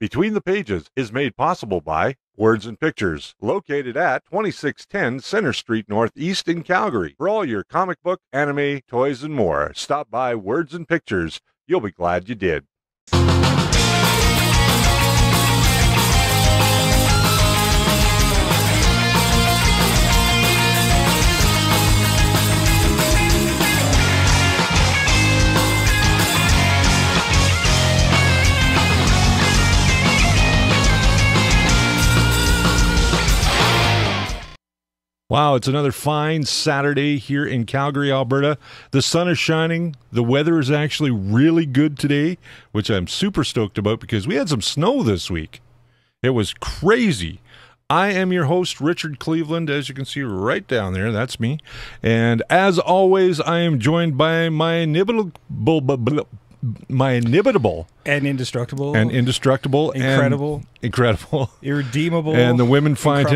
Between the Pages is made possible by Words and Pictures, located at 2610 Center Street Northeast in Calgary. For all your comic book, anime, toys, and more, stop by Words and Pictures. You'll be glad you did. Wow, it's another fine Saturday here in Calgary, Alberta. The sun is shining. The weather is actually really good today, which I'm super stoked about because we had some snow this week. It was crazy. I am your host, Richard Cleveland, as you can see right down there. That's me. And as always, I am joined by my inimitable and indestructible incredible irredeemable, and the women find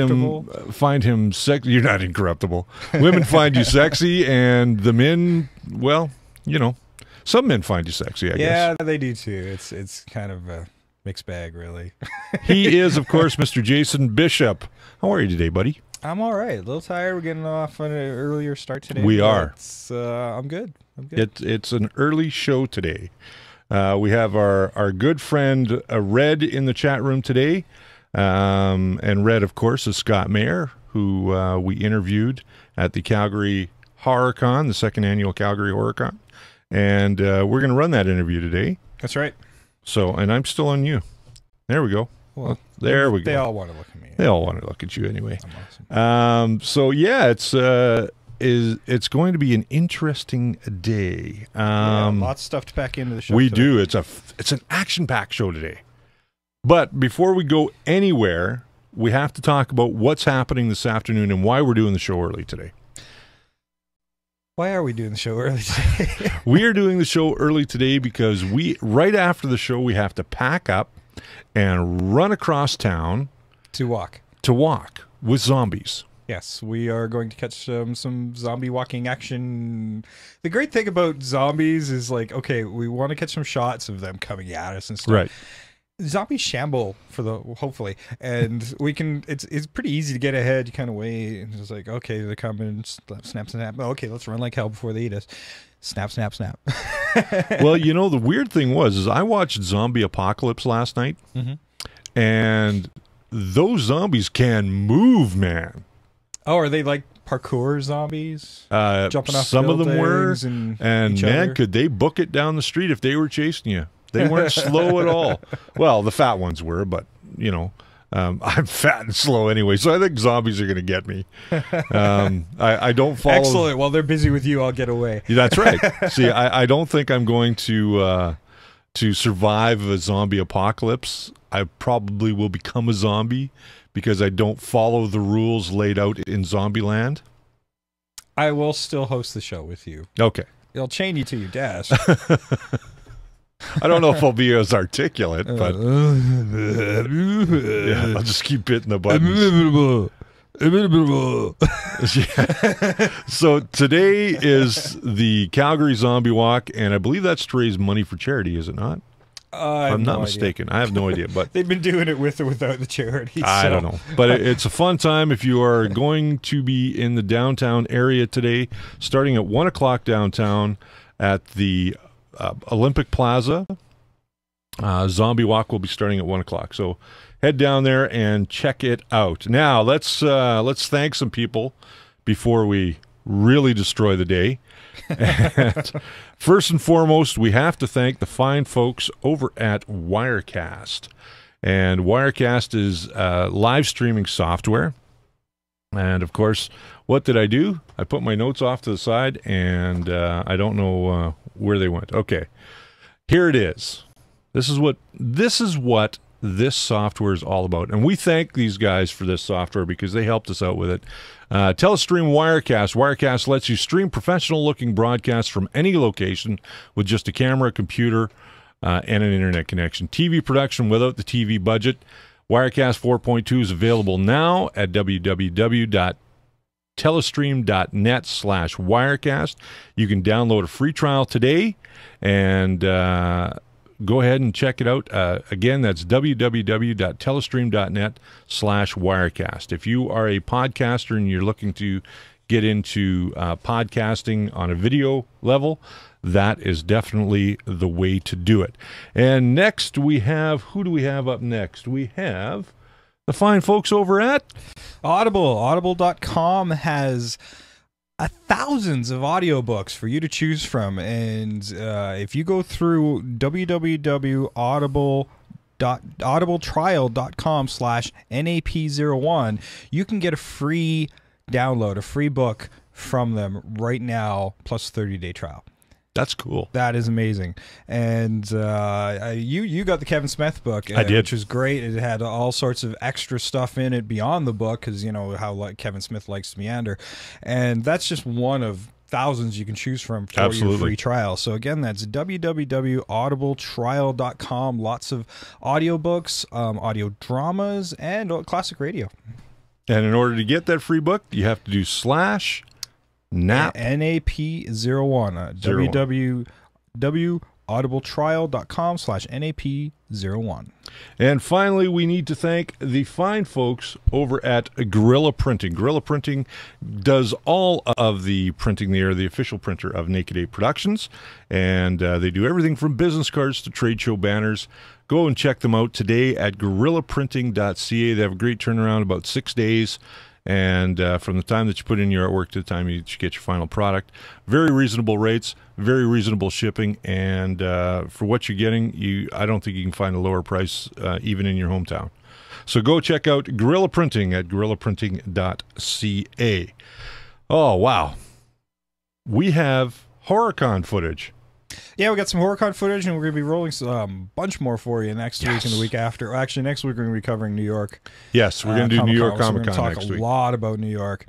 him sexy. You're not incorruptible. Women find you sexy, and the men, well, you know, some men find you sexy, I guess. Yeah, they do too. It's kind of a mixed bag, really. He is, of course, Mr. Jason Bishop. How are you today, buddy? I'm all right. A little tired. We're getting off on an earlier start today. We are. I'm good. It's an early show today. We have our good friend Red in the chat room today. And Red, of course, is Scott Mayer, who we interviewed at the Calgary Horror Con, the second annual Calgary Horror Con. And we're going to run that interview today. That's right. So, and I'm still on you. There we go. Well, there we go. They all want to look at me. They all want to look at you anyway. I'm awesome. So yeah, it's going to be an interesting day. Lots of stuff to pack into the show. We today. do. It's an action-packed show today. But before we go anywhere, we have to talk about what's happening this afternoon and why we're doing the show early today. Why are we doing the show early today? We are doing the show early today because right after the show we have to pack up and run across town to walk with zombies. Yes, we are going to catch some zombie walking action. The great thing about zombies is, like, okay, we want to catch some shots of them coming at us and stuff. Right. Zombies shamble hopefully, and we can. It's pretty easy to get ahead. You kind of wait, and it's like, okay, they're coming. Snap, snap. Okay, let's run like hell before they eat us. Snap, snap, snap. Well, you know, the weird thing was I watched Zombie Apocalypse last night, and those zombies can move, man. Oh, are they like parkour zombies? Jumping off some of them were, and man, other? could they book it down the street if they were chasing you? They weren't slow at all. Well, the fat ones were, but you know, I'm fat and slow anyway, so I think zombies are going to get me. I don't follow. Excellent. While they're busy with you, I'll get away. That's right. See, I don't think I'm going to survive a zombie apocalypse. I probably will become a zombie because I don't follow the rules laid out in Zombieland. I will still host the show with you. Okay. It'll chain you to your desk. I don't know if I'll be as articulate, but yeah, I'll just keep hitting the buttons. Yeah. So today is the Calgary Zombie Walk, and I believe that's to raise money for charity, is it not? I'm not mistaken. I have no idea, but they've been doing it with or without the charity. I don't know, but it's a fun time if you are going to be in the downtown area today, starting at 1 o'clock downtown at the Olympic Plaza. Zombie Walk will be starting at 1 o'clock, so head down there and check it out. Now let's thank some people before we really destroy the day. And first and foremost, we have to thank the fine folks over at Wirecast. And Wirecast is live streaming software. And of course, what did I do? I put my notes off to the side, and I don't know where they went. Okay, here it is. This is what this software is all about, and we thank these guys for this software because they helped us out with it. Telestream Wirecast. Wirecast lets you stream professional-looking broadcasts from any location with just a camera, computer, and an internet connection. TV production without the TV budget. Wirecast 4.2 is available now at www.telestream.net/Wirecast. You can download a free trial today and go ahead and check it out. Again, that's www.telestream.net/Wirecast. If you are a podcaster and you're looking to get into podcasting on a video level, that is definitely the way to do it. And next we have, who do we have up next? We have the fine folks over at Audible. Audible.com has thousands of audiobooks for you to choose from. And if you go through audibletrial.com/NAP01, you can get a free download, a free book from them right now, plus 30-day trial. That's cool. That is amazing. And you got the Kevin Smith book. I did. Which was great. It had all sorts of extra stuff in it beyond the book, because you know how Kevin Smith likes to meander. And that's just one of thousands you can choose from for your free trial. So again, that's www.audibletrial.com. Lots of audiobooks, audio dramas, and classic radio. And in order to get that free book, you have to do /NAP. NAP01. www.audibletrial.com/NAP01. And finally, we need to thank the fine folks over at Gorilla Printing. Gorilla Printing does all of the printing. They are the official printer of Naked Ape Productions, and they do everything from business cards to trade show banners. Go and check them out today at gorillaprinting.ca. They have a great turnaround, about 6 days. And from the time that you put in your artwork to the time you get your final product, very reasonable rates, very reasonable shipping, and for what you're getting, I don't think you can find a lower price even in your hometown. So go check out Gorilla Printing at gorillaprinting.ca. Oh, wow. We have Horror Con footage. Yeah, we got some Horror Con footage, and we're going to be rolling a bunch more for you next week and the week after. Actually, next week we're going to be covering New York. Yes, we're going to do New York Comic Con next week. We're going to talk a lot about New York.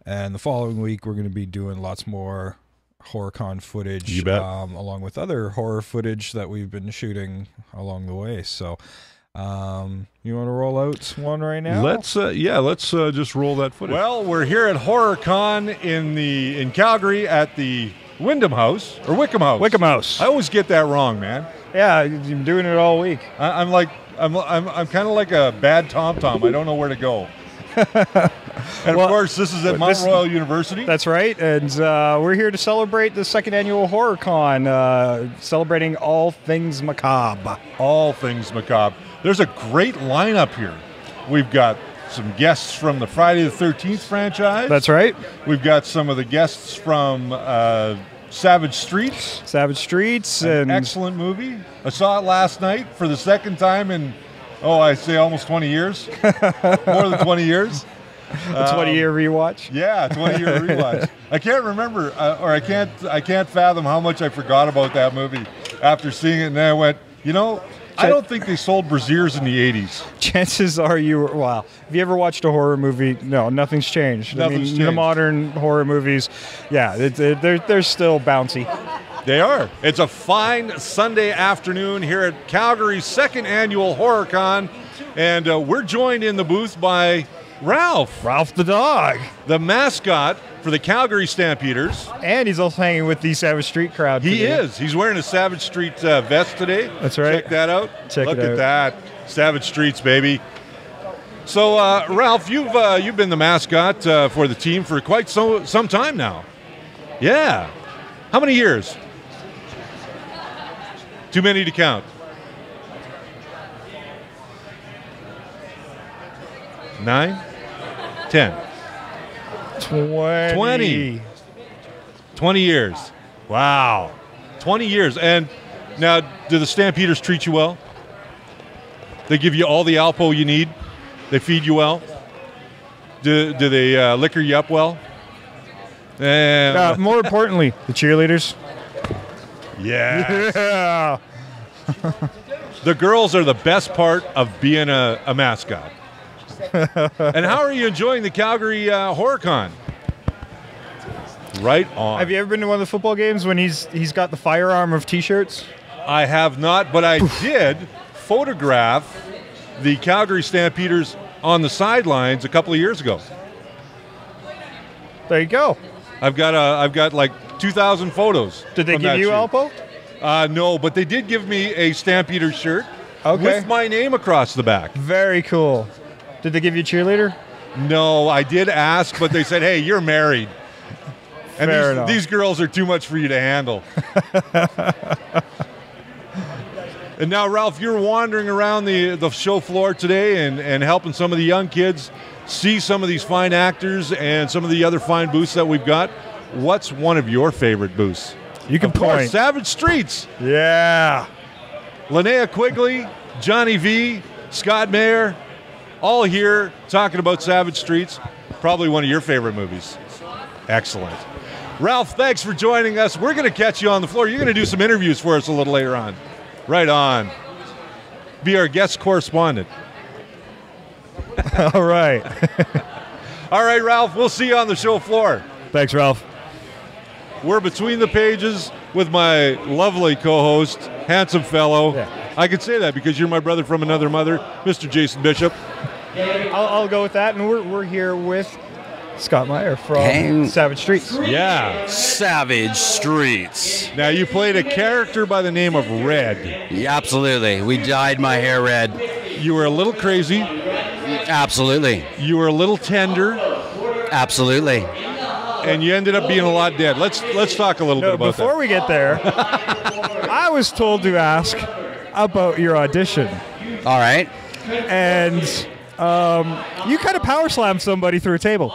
And the following week, we're going to be doing lots more Horror Con footage. You bet. Along with other horror footage that we've been shooting along the way. So, you want to roll out one right now? Let's just roll that footage. Well, we're here at Horror Con in Calgary at the Wickham House. Wickham House. I always get that wrong, man. Yeah, you've been doing it all week. I'm kind of like a bad tom-tom. I don't know where to go. And of course, this is at Mount Royal University. That's right, and we're here to celebrate the second annual Horror Con, celebrating all things macabre. All things macabre. There's a great lineup here. We've got some guests from the Friday the 13th franchise. That's right. We've got some of the guests from Savage Streets. An excellent movie. I saw it last night for the second time in, I say almost 20 years. More than 20 years. A 20-year rewatch? Yeah, 20-year rewatch. I can't remember, I can't fathom how much I forgot about that movie after seeing it, and then I went, I don't think they sold brassieres in the 80s. Chances are have you ever watched a horror movie? No, nothing's changed. Nothing's changed. The modern horror movies, they're still bouncy. They are. It's a fine Sunday afternoon here at Calgary's second annual Horror Con, and we're joined in the booth by Ralph. Ralph the dog. The mascot for the Calgary Stampeders. And he's also hanging with the Savage Street crowd today. He is. He's wearing a Savage Street vest today. That's right. Check that out. Look at that. Savage Streets, baby. So, Ralph, you've been the mascot for the team for quite some time now. Yeah. How many years? Too many to count. 9, 10, 20 years. Wow. 20 years. And now, do the Stampeders treat you well? They give you all the Alpo you need? They feed you well? Do they liquor you up well? More importantly, the cheerleaders. Yes. Yeah. The girls are the best part of being a mascot. And how are you enjoying the Calgary Horror Con? Right on. Have you ever been to one of the football games when he's got the firearm of T-shirts? I have not, but I did photograph the Calgary Stampeders on the sidelines a couple of years ago. There you go. I've got like 2,000 photos. Did they give you Alpo? No, but they did give me a Stampeder shirt Okay. with my name across the back. Very cool. Did they give you a cheerleader? No, I did ask, but they said, hey, you're married. And Fair enough. these girls are too much for you to handle. And now, Ralph, you're wandering around the show floor today and helping some of the young kids see some of these fine actors and some of the other fine booths that we've got. What's one of your favorite booths? You can Of course, point. Savage Streets. Yeah. Linnea Quigley, Johnny V, Scott Mayer, all here talking about Savage Streets. Probably one of your favorite movies. Excellent. Ralph, thanks for joining us. We're going to catch you on the floor. You're going to do some interviews for us a little later on. Right on. Be our guest correspondent. All right. All right, Ralph, we'll see you on the show floor. Thanks, Ralph. We're between the pages with my lovely co-host, handsome fellow. Yeah. I can say that because you're my brother from another mother, Mr. Jason Bishop. I'll go with that, and we're here with Scott Meyer from Savage Streets. Yeah. Savage Streets. Now, you played a character by the name of Red. Yeah, absolutely. We dyed my hair red. You were a little crazy. Absolutely. You were a little tender. Absolutely. And you ended up being a lot dead. Let's talk a little bit about Before that. we get there, I was told to ask about your audition, All right. and you kind of power slammed somebody through a table.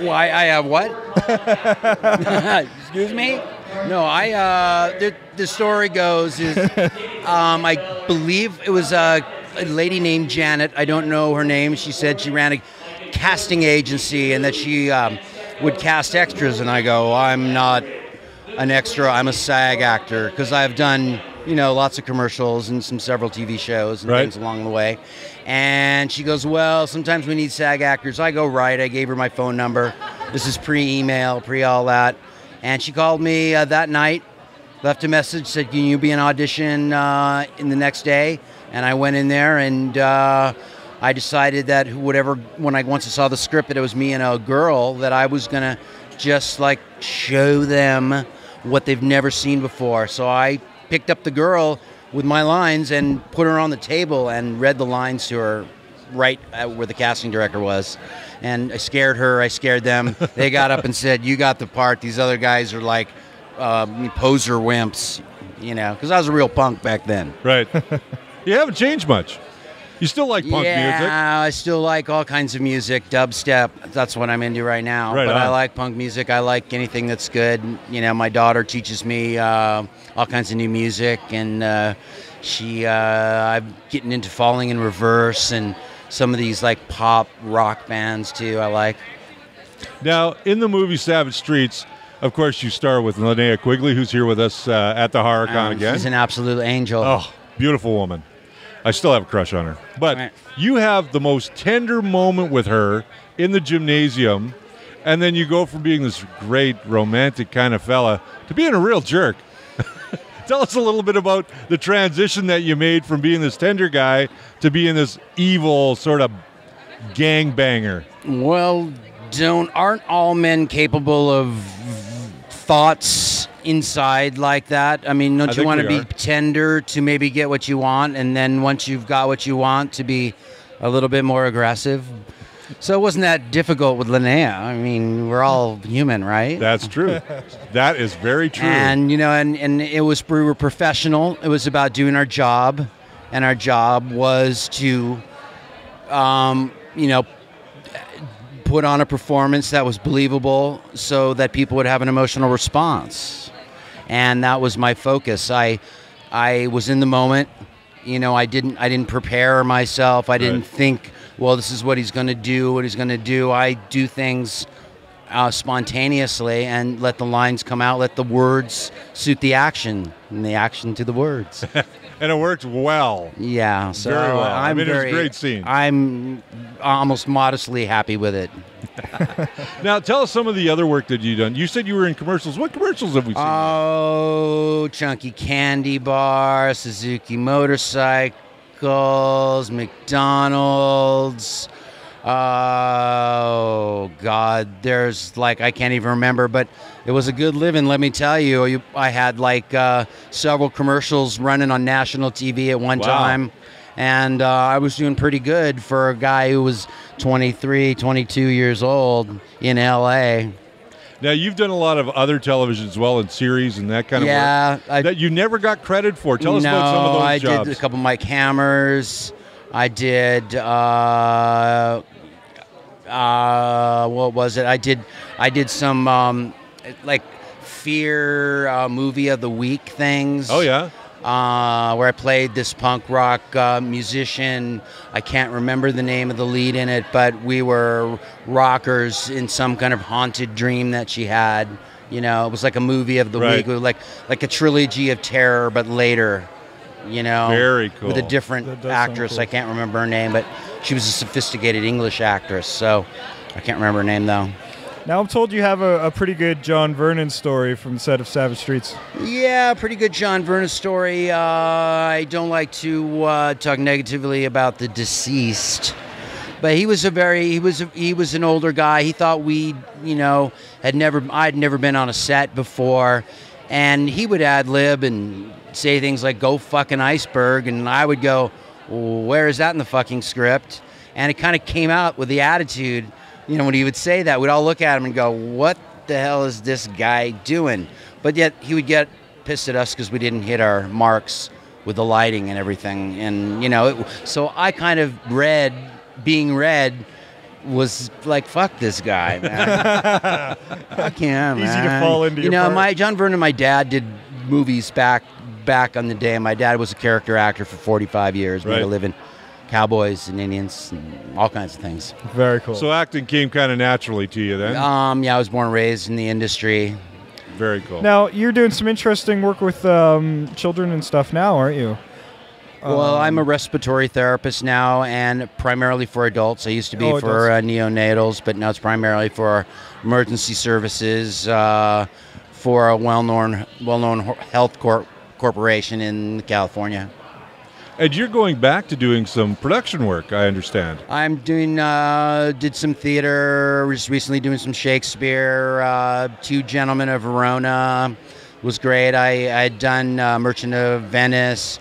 Why I have what? Excuse me? No, the story goes is I believe it was a lady named Janet. I don't know her name. She said she ran a casting agency and that she would cast extras, and I go, I'm not an extra, I'm a SAG actor, because I've done, lots of commercials and several TV shows and things along the way. And she goes, well, sometimes we need SAG actors. I go, right. I gave her my phone number. This is pre-email, pre-all that. And she called me that night, left a message, said, can you be an audition in the next day? And I went in there, and I decided that once I saw the script that it was me and a girl, that I was going to just show them what they've never seen before. So I picked up the girl with my lines and put her on the table and read the lines to her right where the casting director was. And I scared her, I scared them. They got up and said, you got the part. These other guys are poser wimps, because I was a real punk back then. Right. You haven't changed much. You still like punk music. Yeah, I still like all kinds of music, dubstep. That's what I'm into right now. Right but on. I like punk music. I like anything that's good. My daughter teaches me all kinds of new music, and I'm getting into Falling in Reverse and some of these pop rock bands too. I like. Now, in the movie Savage Streets, of course, you star with Linnea Quigley, who's here with us at the Horror Con again. She's an absolute angel. Oh, beautiful woman. I still have a crush on her. But Right. you have the most tender moment with her in the gymnasium, and then you go from being this great romantic kind of fella to being a real jerk. Tell us a little bit about the transition that you made from being this tender guy to being this evil sort of gangbanger. Well, aren't all men capable of thoughts inside like that? I mean, don't you think want to we be are. tender to maybe get what you want, and then once you've got what you want, to be a little bit more aggressive? So it wasn't that difficult with Linnea. I mean, we're all human, right? That's true. That is very true. And and we were professional. It was about doing our job, and our job was to put on a performance that was believable so that people would have an emotional response. And that was my focus. I was in the moment. I didn't prepare myself. I didn't think, well, this is what he's going to do, I do things spontaneously and let the lines come out, let the words suit the action, and the action to the words. And it worked well. Yeah, so Very well. I'm it was a great scene. I'm almost modestly happy with it. Now, tell us some of the other work that you've done. You said you were in commercials. What commercials have we seen? Oh, Chunky Candy Bar, Suzuki Motorcycles, McDonald's, Oh God, there's like I can't even remember, but it was a good living. Let me tell you, I had like several commercials running on national TV at one time, and I was doing pretty good for a guy who was 23, 22 years old in LA. Now, you've done a lot of other television as well, and series and that kind of work that you never got credit for. Tell us about some of those jobs. I did a couple Mike Hammers. I did, what was it? I did some, like, Fear movie of the week things. Oh, yeah. Where I played this punk rock musician. I can't remember the name of the lead in it, but we were rockers in some kind of haunted dream that she had. You know, it was like a movie of the week. It was like a trilogy of terror, but later. You know, very cool. With a different actress. Cool. I can't remember her name, but she was a sophisticated English actress. So I can't remember her name though. Now I'm told you have a pretty good John Vernon story from the set of Savage Streets. Yeah, pretty good John Vernon story. I don't like to talk negatively about the deceased, but he was an older guy. He thought I'd never been on a set before, and he would ad lib and say things like "go fucking iceberg," and I would go, "Where is that in the fucking script?" And it kind of came out with the attitude. You know, when he would say that, we'd all look at him and go, "What the hell is this guy doing?" But yet he would get pissed at us because we didn't hit our marks with the lighting and everything. And so I kind of being read was like, "Fuck this guy, man." Fuck him, man. Easy to fall into. John Vernon, my dad did movies back on the day. My dad was a character actor for 45 years. Made a living. Cowboys and Indians and all kinds of things. Very cool. So acting came kind of naturally to you then? Yeah, I was born and raised in the industry. Very cool. Now, you're doing some interesting work with children and stuff now, aren't you? Well, I'm a respiratory therapist now, and primarily for adults. I used to be for neonatals, but now it's primarily for emergency services for a well-known health corporation in California. And you're going back to doing some production work, I understand. I'm doing, did some theater, just recently doing some Shakespeare, Two Gentlemen of Verona was great. I had done Merchant of Venice,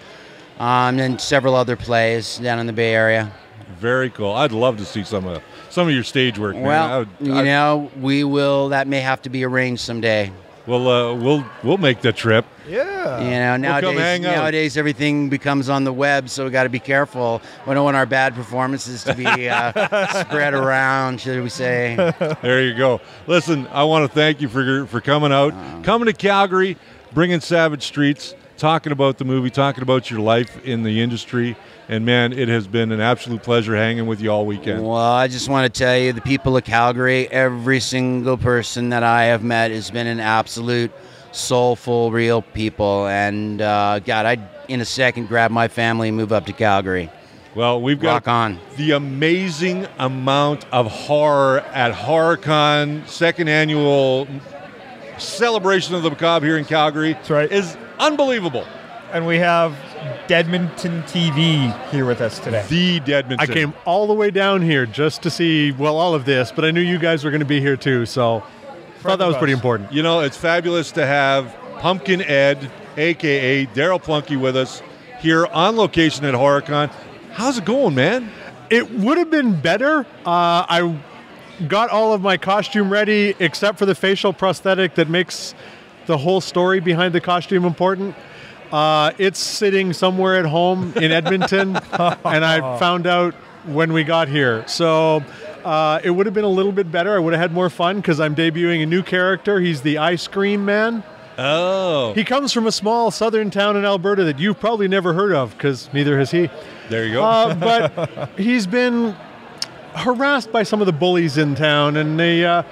and several other plays down in the Bay Area. Very cool. I'd love to see some of your stage work, man. Well, we will, that may have to be arranged someday. We'll make the trip. Yeah. Nowadays everything becomes on the web, so we got to be careful. We don't want our bad performances to be spread around, should we say? There you go. Listen, I want to thank you for coming out, coming to Calgary, bringing Savage Streets, talking about the movie, talking about your life in the industry. And, man, it has been an absolute pleasure hanging with you all weekend. Well, I just want to tell you, the people of Calgary, every single person that I have met has been an absolute soulful, real people. And, God, I'd, in a second, grab my family and move up to Calgary. Well, we've got the amazing amount of horror at Horror Con, second annual celebration of the macabre here in Calgary. That's right. Is unbelievable. And we have Deadmonton TV here with us today. The Deadmonton. I came all the way down here just to see, all of this, but I knew you guys were going to be here too, so I thought that was pretty important. You know, it's fabulous to have Pumpkin Ed, a.k.a. Darryl Plunkie, with us here on location at Horror Con. How's it going, man? It would have been better. I got all of my costume ready except for the facial prosthetic that makes the whole story behind the costume important. It's sitting somewhere at home in Edmonton, and I found out when we got here. So it would have been a little bit better. I would have had more fun because I'm debuting a new character. He's the Ice Cream Man. Oh. He comes from a small southern town in Alberta that you've probably never heard of because neither has he. There you go. But he's been harassed by some of the bullies in town, and they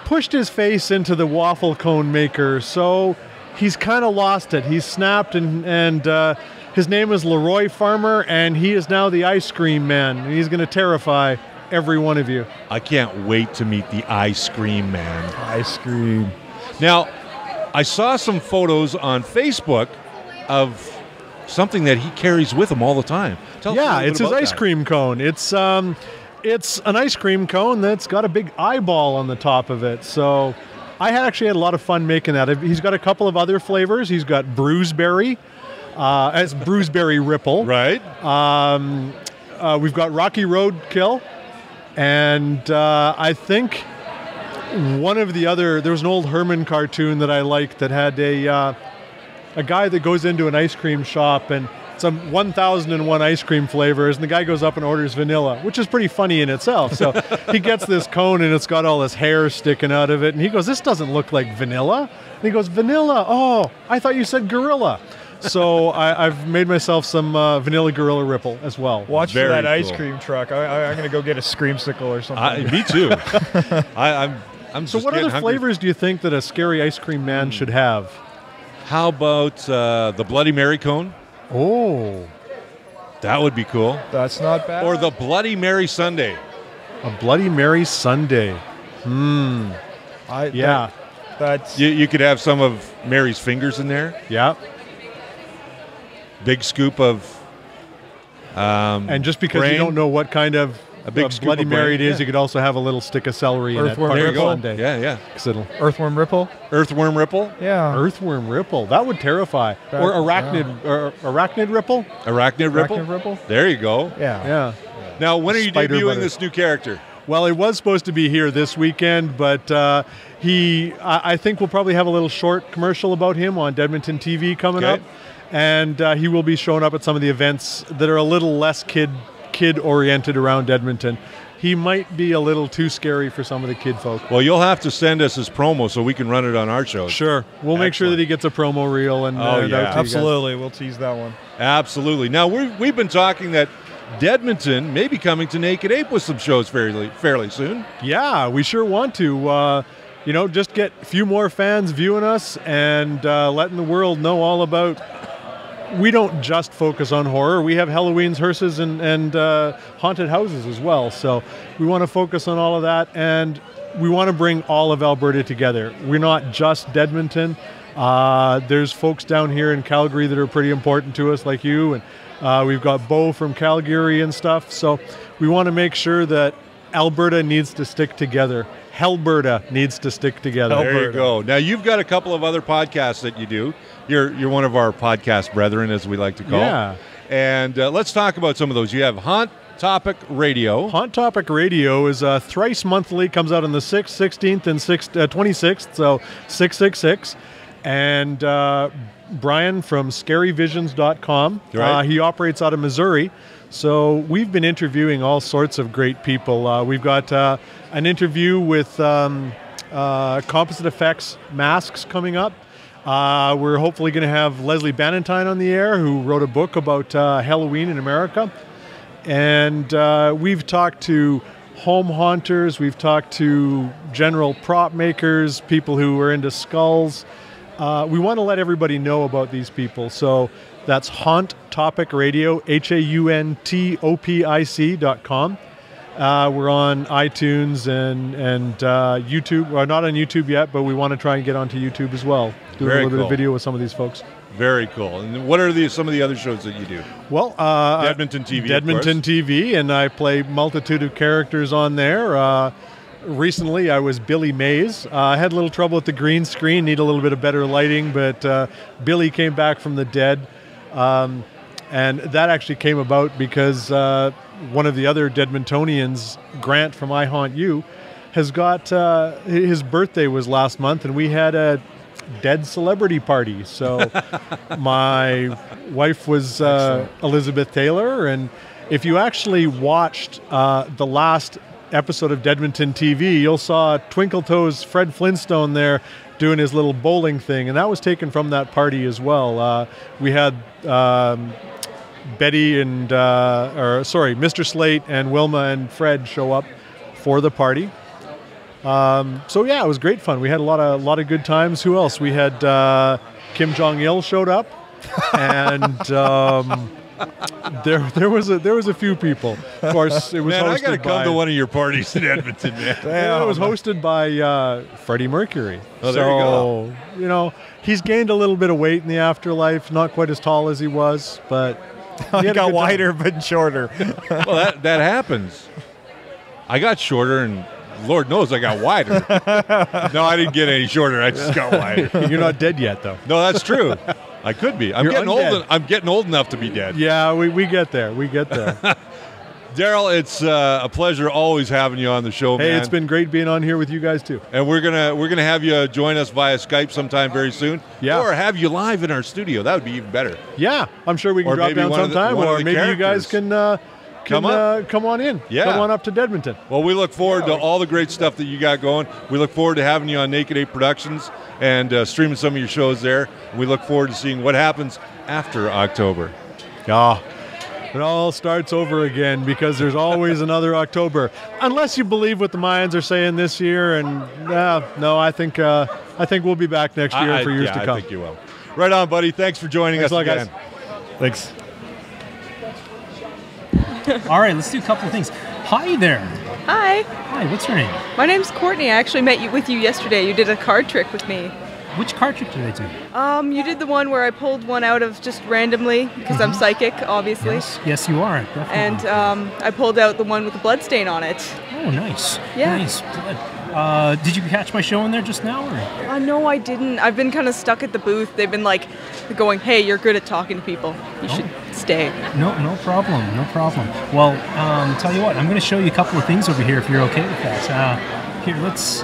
pushed his face into the waffle cone maker. So he's kind of lost it. He's snapped, and his name is Leroy Farmer, and he is now the Ice Cream Man. And he's going to terrify every one of you. I can't wait to meet the Ice Cream Man. Ice Cream. Now, I saw some photos on Facebook of something that he carries with him all the time. Yeah, it's his ice cream cone. It's It's an ice cream cone that's got a big eyeball on the top of it. So I actually had a lot of fun making that. He's got a couple of other flavors. He's got bruiseberry. It's bruiseberry ripple. Right. We've got Rocky Roadkill. And I think one of the other, there was an old Herman cartoon that I liked that had a guy that goes into an ice cream shop and some 1001 ice cream flavors, and the guy goes up and orders vanilla, which is pretty funny in itself. So he gets this cone and it's got all this hair sticking out of it, and he goes, "This doesn't look like vanilla." And he goes, "Vanilla? Oh, I thought you said gorilla." So I've made myself some vanilla gorilla ripple as well. Watch Very for that ice cool. cream truck. I'm going to go get a screamsicle or something. Me too. I'm So just what getting other hungry. flavors do you think that a scary ice cream man should have? How about the Bloody Mary cone? Oh, That would be cool. That's not bad. Or the Bloody Mary Sundae. a Bloody Mary sundae. Yeah. That's You could have some of Mary's fingers in there. Yeah. Big scoop of. And just because brain. you don't know what kind of A big scoop Bloody of Mary it brain, is, yeah. you could also have a little stick of celery in it. Earthworm part There of you the go. sundae. Yeah, yeah. 'Cause it'll- earthworm ripple. Earthworm ripple, Yeah. Earthworm ripple. That would terrify. That- or arachnid arachnid ripple? arachnid ripple. Arachnid ripple? There you go. Yeah. Yeah. Now, when are you Spider debuting butter. this new character? Well, it was supposed to be here this weekend, but I think we'll probably have a little short commercial about him on Dedmonton TV coming Okay. up. And he will be showing up at some of the events that are a little less kid-oriented around Edmonton. He might be a little too scary for some of the kid folk. Well, you'll have to send us his promo so we can run it on our show. Sure. We'll make sure Excellent. that he gets a promo reel and Oh, out to yeah. you guys. Absolutely. We'll tease that one. Absolutely. Now, we've been talking that Dedmonton may be coming to Naked Ape with some shows fairly soon. Yeah, we sure want to. Just get a few more fans viewing us and letting the world know all about. We don't just focus on horror. We have Halloween's hearses and haunted houses as well. So we want to focus on all of that, and we want to bring all of Alberta together. We're not just Dedmonton. There's folks down here in Calgary that are pretty important to us, like you, and we've got Bo from Calgary and stuff. So we want to make sure that Alberta needs to stick together. Hellberta needs to stick together. There you go. Now, you've got a couple of other podcasts that you do. You're one of our podcast brethren, as we like to call. Yeah. And let's talk about some of those. You have Haunt Topic Radio. Haunt Topic Radio is thrice monthly, comes out on the 6th, 16th, and 26th, so 666. And Brian from scaryvisions.com, Right. he operates out of Missouri. So we've been interviewing all sorts of great people. We've got an interview with Composite Effects Masks coming up. We're hopefully going to have Leslie Bannatyne on the air, who wrote a book about Halloween in America. And we've talked to home haunters, we've talked to general prop makers, people who are into skulls. We want to let everybody know about these people. So that's Haunt Topic Radio, HAUNTOPIC.com. We're on iTunes and YouTube. Well, not on YouTube yet, but we want to try and get onto YouTube as well. Do a Very little bit cool. of video with some of these folks. Very cool. And what are some of the other shows that you do? Well, Dedmonton TV, of Dedmonton TV, and I play multitude of characters on there. Recently, I was Billy Mays. I had a little trouble with the green screen, need a little bit of better lighting, but Billy came back from the dead. And that actually came about because one of the other Dedmontonians, Grant from I Haunt You, has got his birthday was last month, and we had a dead celebrity party. So my wife was Elizabeth Taylor, and if you actually watched the last episode of Dedmonton TV, you'll saw Twinkle Toes Fred Flintstone there doing his little bowling thing, and that was taken from that party as well. We had Betty and Mr. Slate and Wilma and Fred show up for the party. So yeah, it was great fun. We had a lot of good times. Who else? We had Kim Jong-il showed up, and there was a few people. Of course, it was Man, hosted I got to come by, to one of your parties in Edmonton, man. it was hosted by Freddie Mercury. Oh, there you go. He's gained a little bit of weight in the afterlife. Not quite as tall as he was, but He had a got good wider but shorter. Well, that happens. I got shorter, and Lord knows I got wider. No, I didn't get any shorter. I just got wider. You're not dead yet, though. No, that's true. I could be. I'm You're getting undead. old. I'm getting old enough to be dead. Yeah, we get there. We get there. Darryl, it's a pleasure always having you on the show, Hey, man. it's been great being on here with you guys too. And we're gonna have you join us via Skype sometime very soon. Yeah. Or have you live in our studio. That would be even better. Yeah, I'm sure we can Or drop maybe down one of the- sometime, one of or the maybe you guys characters. can come on in. Yeah. Come on up to Edmonton. Well, we look forward to all the great stuff that you got going. We look forward to having you on Naked Ape Productions and streaming some of your shows there. We look forward to seeing what happens after October. Yeah. It all starts over again because there's always another October, unless you believe what the Mayans are saying this year. And no, I think we'll be back next year for years to come. I think you will. Right on, buddy. Thanks for joining us Thanks a lot, again. guys. Thanks. All right, let's do a couple of things. Hi there. Hi, Hi, what's your name? my name's Courtney. I actually met with you yesterday. You did a card trick with me. Which card trick did I do? You did the one where I pulled one out of just randomly because I'm psychic, obviously. Yes, you are. Definitely. And I pulled out the one with the blood stain on it. Oh, nice. Yeah. Nice. Good. Did you catch my show in there just now? Or? No, I didn't. I've been kind of stuck at the booth. They've been like going, hey, you're good at talking to people. You should stay. No problem. No problem. Well, tell you what, I'm going to show you a couple of things over here if you're okay with that. Here, let's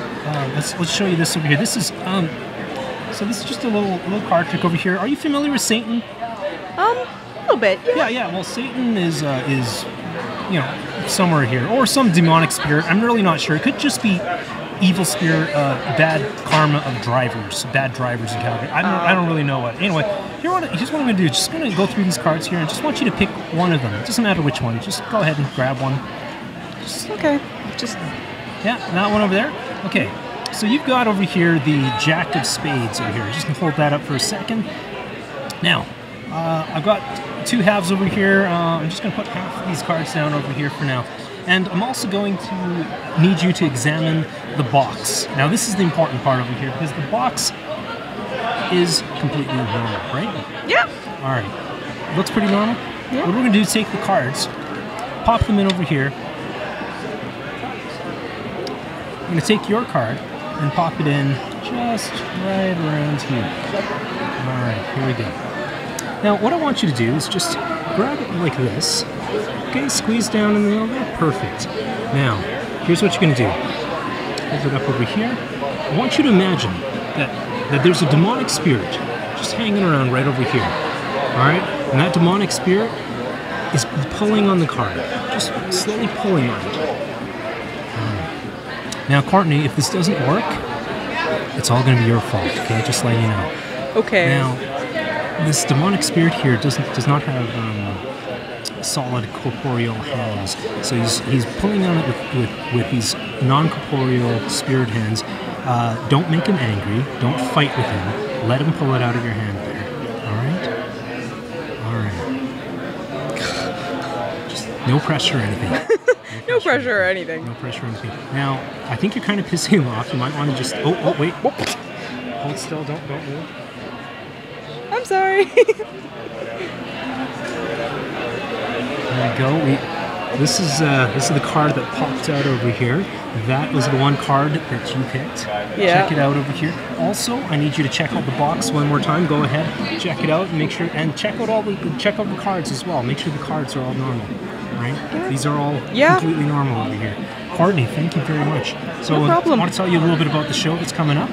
show you this over here. This is so this is just a little card trick over here. Are you familiar with Satan? A little bit. Yeah. Yeah. Well, Satan is somewhere here, or some demonic spirit. I'm really not sure. It could just be evil spirit, bad karma of bad drivers in Calgary. I don't really know what. Anyway, here's what I'm going to do. Just going to go through these cards here, and just want you to pick one of them. It doesn't matter which one. Just go ahead and grab one. Okay. Just Yeah, that one over there. Okay. So you've got over here the Jack of Spades over here. Just gonna hold that up for a second. Now, I've got two halves over here. I'm just gonna put half of these cards down over here for now. And I'm also going to need you to examine the box. Now, this is the important part over here because the box is completely normal, right? yeah. All right. Looks pretty normal? Yeah. What we're gonna do is take the cards, pop them in over here. I'm gonna take your card and pop it in just right around here. All right, here we go. Now, what I want you to do is just grab it like this. Okay, squeeze down in the middle there. Perfect. Now, here's what you're going to do. Hold it up over here. I want you to imagine that there's a demonic spirit just hanging around right over here. All right? And that demonic spirit is pulling on the card. Just slowly pulling on it. Now, Courtney, if this doesn't work, it's all going to be your fault, okay? Just letting you know. Okay. Now, this demonic spirit here does not have solid corporeal hands, so he's pulling on it with these non-corporeal spirit hands. Don't make him angry. Don't fight with him. Let him pull it out of your hand there. All right. Just no pressure or anything. No pressure or anything. No pressure or anything. Now, I think you're kind of pissing him off. You might want to just... Oh, wait. Hold still. Don't move. I'm sorry. There we go. This is the card that popped out over here. That was the one card that you picked. Yeah. Check it out over here. Also, I need you to check out the box one more time. Go ahead, check it out, and make sure, and check out the cards as well. Make sure the cards are all normal. Right? These are all completely normal over here. Courtney, thank you very much. So No problem. I want to tell you a little bit about the show that's coming up.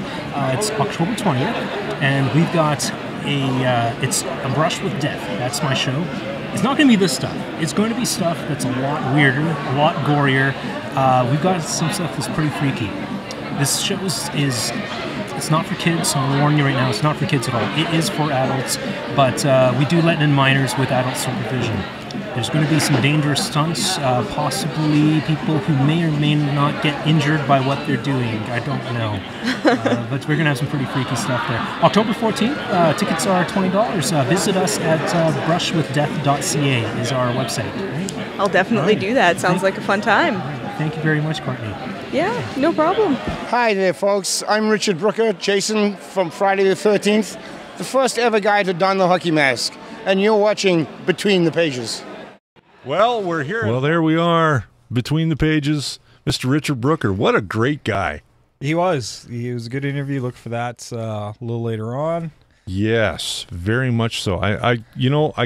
It's October 20th, and we've got it's A Brush with Death. That's my show. It's not going to be this stuff. It's going to be stuff that's a lot weirder, a lot gorier. We've got some stuff that's pretty freaky. This show it's not for kids. I'm going to warn you right now, it's not for kids at all. It is for adults, but we do let in minors with adult supervision. There's going to be some dangerous stunts, possibly people who may or may not get injured by what they're doing. I don't know. But we're going to have some pretty freaky stuff there. October 14th, tickets are $20. Visit us at brushwithdeath.ca is our website. Right? I'll definitely do that. Sounds like a fun time. Thank you very much, Courtney. Yeah, no problem. Hi there, folks. I'm Richard Brooker, Jason from Friday the 13th, the first ever guy to don the hockey mask. And you're watching Between the Pages. Well, we're here. Well, there we are, Between the Pages, Mr. Richard Brooker. What a great guy. He was a good interview. Look for that a little later on. Yes, very much so. I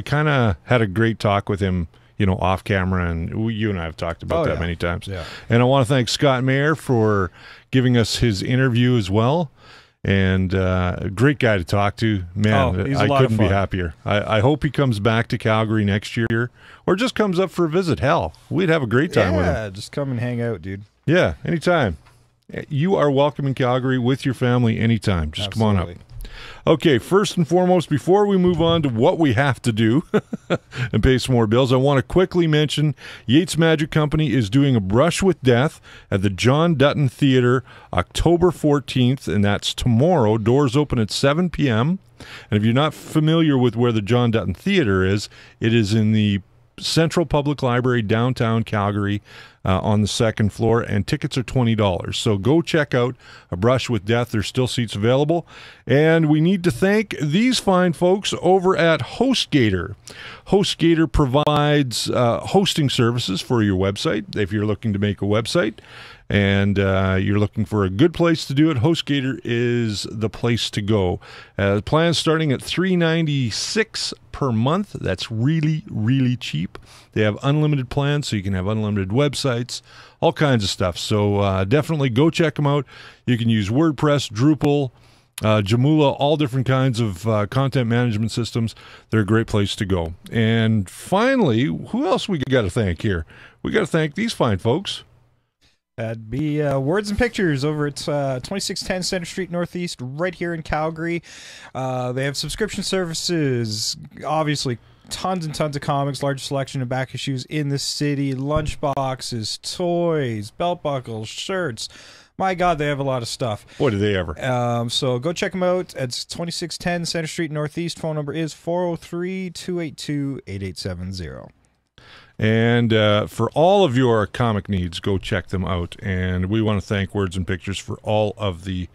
kind of had a great talk with him, off camera, and you and I have talked about that many times. Yeah. And I want to thank Scott Mayer for giving us his interview as well. And a great guy to talk to. Man, he's I a lot couldn't of be fun. happier. I hope he comes back to Calgary next year, or just comes up for a visit. Hell, we'd have a great time with him. Yeah, just come and hang out, dude. Yeah, anytime. You are welcome in Calgary with your family anytime. Just come on up. Absolutely. Okay, first and foremost, before we move on to what we have to do and pay some more bills, I want to quickly mention Yeates Magic Company is doing a Brush with Death at the John Dutton Theater October 14th, and that's tomorrow. Doors open at 7 p.m. And if you're not familiar with where the John Dutton Theater is, it is in the Central Public Library, downtown Calgary, on the second floor, and tickets are $20. So go check out A Brush with Death. There's still seats available. And we need to thank these fine folks over at HostGator. HostGator provides hosting services for your website. If you're looking to make a website and you're looking for a good place to do it, HostGator is the place to go. Plans starting at $396 per month. That's really, really cheap. They have unlimited plans, so you can have unlimited websites, all kinds of stuff. So definitely go check them out. You can use WordPress, Drupal, Joomla, all different kinds of content management systems. They're a great place to go. And finally, who else we got to thank here? We got to thank these fine folks. That'd be Words and Pictures over at 2610 Center Street Northeast, right here in Calgary. They have subscription services, obviously tons and tons of comics, large selection of back issues in the city, lunch boxes, toys, belt buckles, shirts. My God, they have a lot of stuff. Boy, do they ever. So go check them out. It's 2610 Center Street Northeast. Phone number is 403-282-8870. And for all of your comic needs, go check them out. And we want to thank Words and Pictures for all of the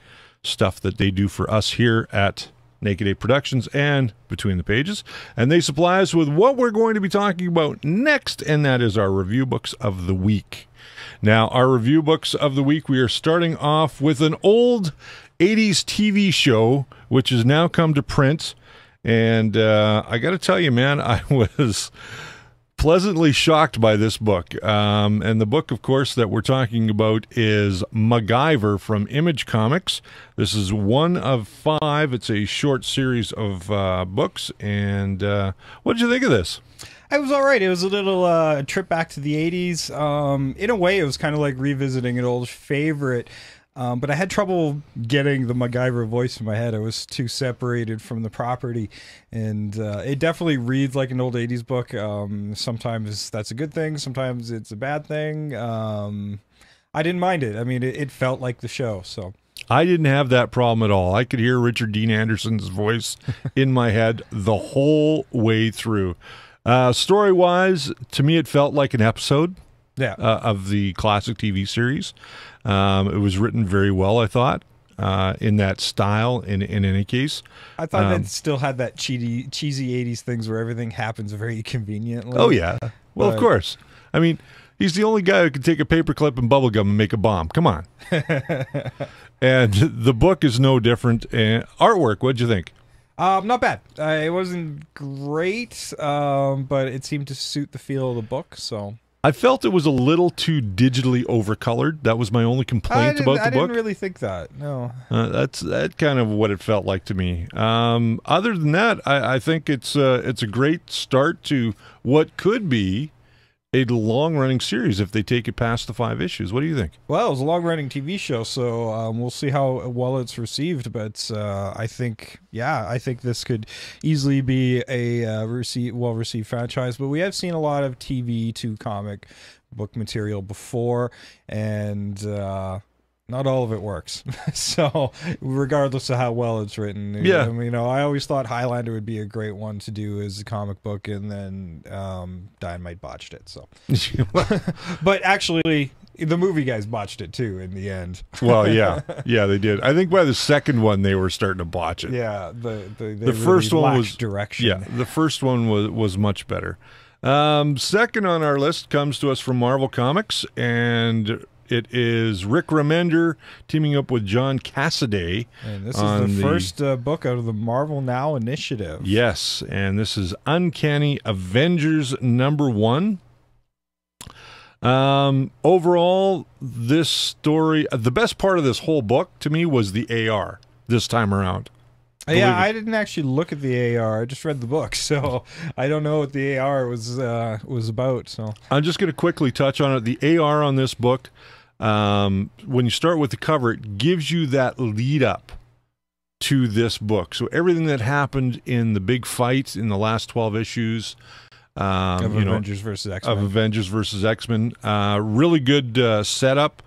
stuff that they do for us here at Naked Ape Productions and Between the Pages. And they supply us with what we're going to be talking about next, and that is our review books of the week. Now, our review books of the week, we are starting off with an old 80s TV show, which has now come to print. And I got to tell you, man, I was pleasantly shocked by this book. And the book, of course, that we're talking about is MacGyver from Image Comics. This is one of 5. It's a short series of books. And what did you think of this? It was all right. It was a little trip back to the 80s. In a way, it was kind of like revisiting an old favorite. But I had trouble getting the MacGyver voice in my head. I was too separated from the property. And it definitely reads like an old 80s book. Sometimes that's a good thing. Sometimes it's a bad thing. I didn't mind it. I mean, it felt like the show. So I didn't have that problem at all. I could hear Richard Dean Anderson's voice in my head the whole way through. Story-wise, to me, it felt like an episode of the classic TV series. It was written very well, I thought, in that style, in any case. I thought it still had that cheesy 80s things where everything happens very conveniently. Oh, yeah. Well, of course. I mean, he's the only guy who can take a paperclip and bubblegum and make a bomb. Come on. And the book is no different. Artwork, what'd you think? Not bad. It wasn't great, but it seemed to suit the feel of the book, so I felt it was a little too digitally overcolored. That was my only complaint about the book. I didn't really think that. No, that's kind of what it felt like to me. Other than that, I think it's a great start to what could be a long-running series if they take it past the 5 issues. What do you think? Well, it was a long-running TV show, so we'll see how well it's received. But I think this could easily be a well-received franchise. But we have seen a lot of TV to comic book material before, and not all of it works. So regardless of how well it's written, I always thought Highlander would be a great one to do as a comic book, and then Dynamite botched it. So, but actually, the movie guys botched it too in the end. Well, yeah, they did. I think by the second one they were starting to botch it. Yeah, the first one was direction. Yeah, the first one was much better. Second on our list comes to us from Marvel Comics, and It is Rick Remender teaming up with John Cassaday. And this is the first book out of the Marvel Now initiative. Yes, and this is Uncanny Avengers #1. Overall, this story, the best part of this whole book to me was the AR this time around. Yeah, I didn't actually look at the AR. I just read the book, so I don't know what the AR was about. So I'm just going to quickly touch on it. The AR on this book, when you start with the cover, it gives you that lead up to this book. So everything that happened in the big fight in the last 12 issues of Avengers versus X-Men, really good setup.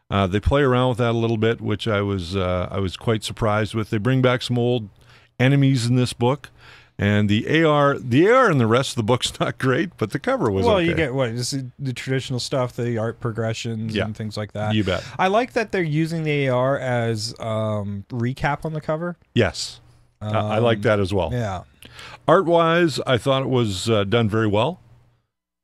They play around with that a little bit, which I was quite surprised with. They bring back some old enemies in this book, and the AR in the rest of the book's not great, but the cover was okay. You get just the traditional stuff, the art progressions and things like that. You bet. I like that they're using the AR as recap on the cover. Yes, I like that as well. Yeah, art-wise, I thought it was done very well.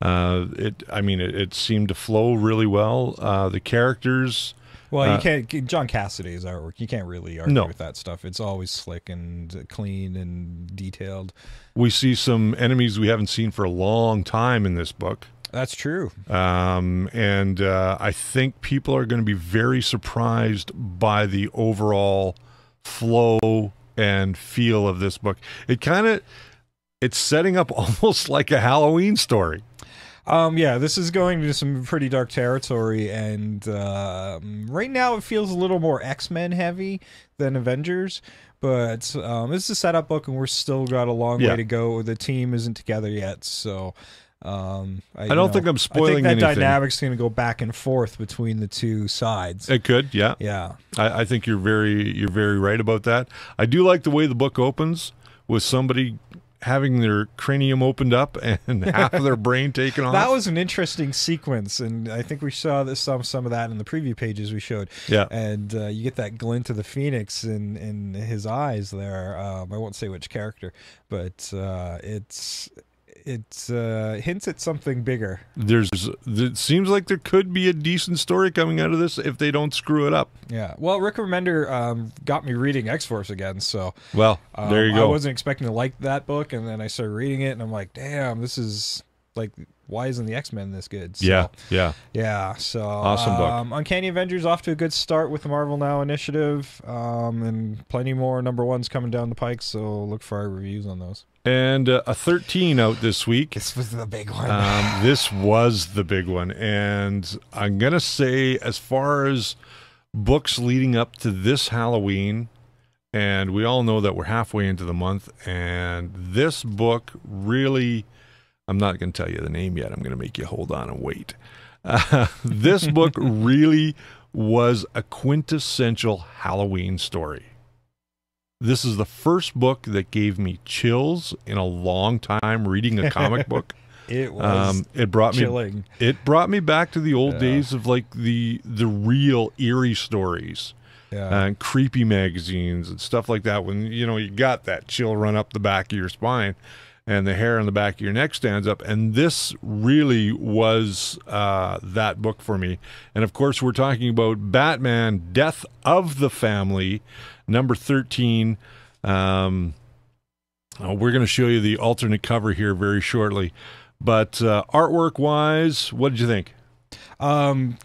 It seemed to flow really well. The characters. Well, you can't. John Cassaday's artwork. You can't really argue with that stuff. It's always slick and clean and detailed. We see some enemies we haven't seen for a long time in this book. That's true. And I think people are going to be very surprised by the overall flow and feel of this book. It's setting up almost like a Halloween story. Yeah, this is going to some pretty dark territory, and right now it feels a little more X-Men heavy than Avengers, but this is a setup book, and we're still got a long way to go. The team isn't together yet, so I don't think I'm spoiling anything. I think that anything. dynamic's going to go back and forth between the two sides. It could, yeah. Yeah. I think you're very right about that. I do like the way the book opens with somebody having their cranium opened up and half of their brain taken off. That was an interesting sequence, and I think we saw some of that in the preview pages we showed. Yeah, and you get that glint of the Phoenix in his eyes there. I won't say which character, but it hints at something bigger. It seems like there could be a decent story coming out of this if they don't screw it up. Yeah. Well, Rick Remender got me reading X-Force again, so there you go. I wasn't expecting to like that book, and then I started reading it, and I'm like, damn, this is like, why isn't the X-Men this good? So, yeah. So awesome book. Uncanny Avengers off to a good start with the Marvel Now initiative, and plenty more #1s coming down the pike. So look for our reviews on those. And a 13 out this week. This was the big one. This was the big one, and I'm gonna say, as far as books leading up to this Halloween, and we all know that we're halfway into the month, and this book really. I'm not going to tell you the name yet. I'm going to make you hold on and wait. This book really was a quintessential Halloween story. This is the first book that gave me chills in a long time reading a comic book. It was chilling. It brought me back to the old days of like the real eerie stories. And creepy magazines and stuff like that, when you got that chill run up the back of your spine and the hair on the back of your neck stands up. And this really was that book for me. And of course, we're talking about Batman Death of the Family, number 13. We're going to show you the alternate cover here very shortly. But artwork wise, what did you think?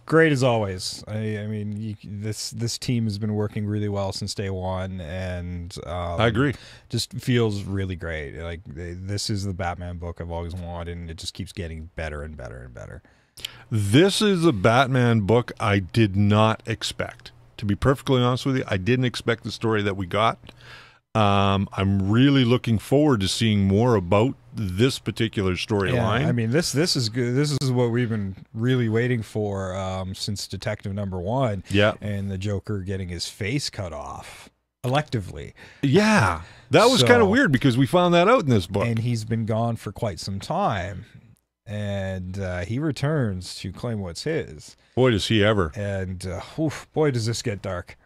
Great as always. I mean, this team has been working really well since day one, and I agree. Just feels really great. Like this is the Batman book I've always wanted, and it just keeps getting better and better and better. This is a Batman book I did not expect. To be perfectly honest with you, I didn't expect the story that we got. I'm really looking forward to seeing more about this particular storyline. Yeah, I mean, this is good. This is what we've been really waiting for since Detective #1. Yeah, and the Joker getting his face cut off electively. Yeah, that was kind of weird because we found that out in this book, and he's been gone for quite some time. And he returns to claim what's his. Boy, does he ever! And boy, does this get dark.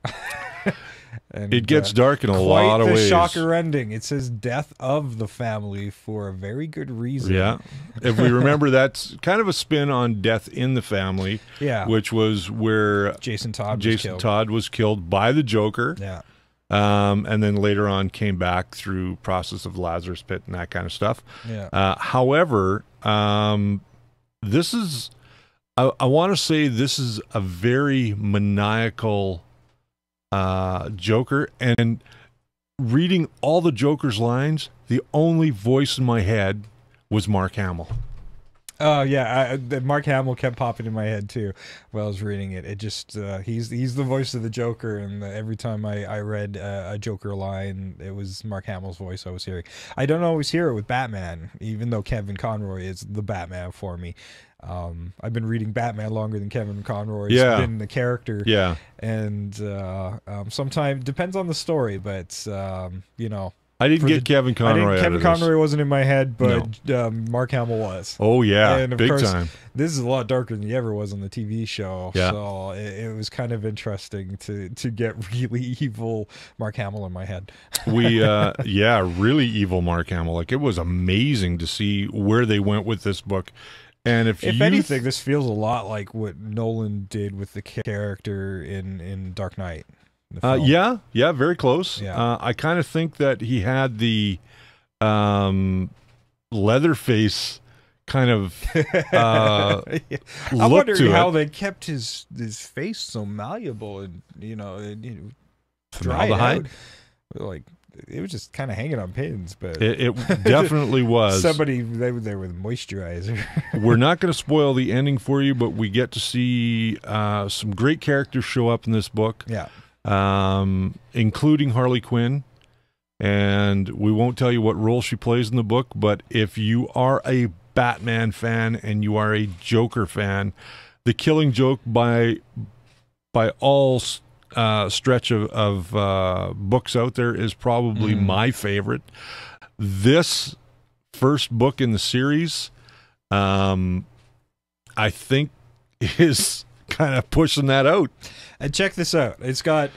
And, It gets dark in a quite lot of the ways. shocker ending. It says death of the family for a very good reason. Yeah. If we remember, that's kind of a spin on Death in the Family, Yeah. which was where Jason Todd was killed by the Joker. Yeah. And then later on came back through process of Lazarus Pit and that kind of stuff. Yeah. However, this is, I want to say this is a very maniacal Joker, and reading all the Joker's lines, the only voice in my head was Mark Hamill. Oh yeah, Mark Hamill kept popping in my head too while I was reading it. It just he's the voice of the Joker, and every time I read a Joker line, it was Mark Hamill's voice I was hearing. I don't always hear it with Batman, even though Kevin Conroy is the Batman for me. I've been reading Batman longer than Kevin Conroy's been the character. Yeah, and sometimes depends on the story, but you know. I didn't get Kevin Conroy. Kevin Conroy wasn't in my head, but Mark Hamill was. Oh yeah, and of big course, time. This is a lot darker than he ever was on the TV show. Yeah. So it was kind of interesting to get really evil Mark Hamill in my head. Really evil Mark Hamill. Like, it was amazing to see where they went with this book. And if anything, this feels a lot like what Nolan did with the character in Dark Knight. Yeah, very close. Yeah. I kind of think that he had the Leatherface kind of I'm look wondering to how it. they kept his face so malleable and dry it out. Formaldehyde? Like, it was just kind of hanging on pins, but It definitely was. Somebody they were there with moisturizer. We're not going to spoil the ending for you, but we get to see some great characters show up in this book. Yeah. Including Harley Quinn, and we won't tell you what role she plays in the book, but if you are a Batman fan and you are a Joker fan, The Killing Joke by all stretch of books out there is probably my favorite. This first book in the series, I think, is kind of pushing that out. And check this out. It's got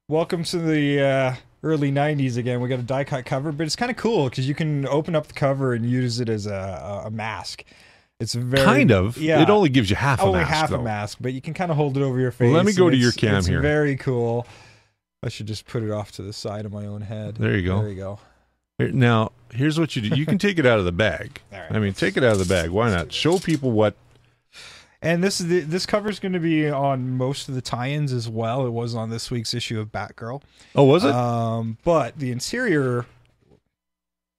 welcome to the early 90s again. We got a die cut cover, but it's kind of cool because you can open up the cover and use it as a mask. It's very kind of. Yeah. It only gives you half a only mask. half though. a mask, but you can kind of hold it over your face. Well, let me go to and your cam it's here. Very cool. I should just put it off to the side of my own head. There you go. There you go. Now, here's what you do. You can take it out of the bag. All right. I mean, take it out of the bag. Why not? Show people what. And this cover is going to be on most of the tie-ins as well. It was on this week's issue of Batgirl. Oh, was it? But the interior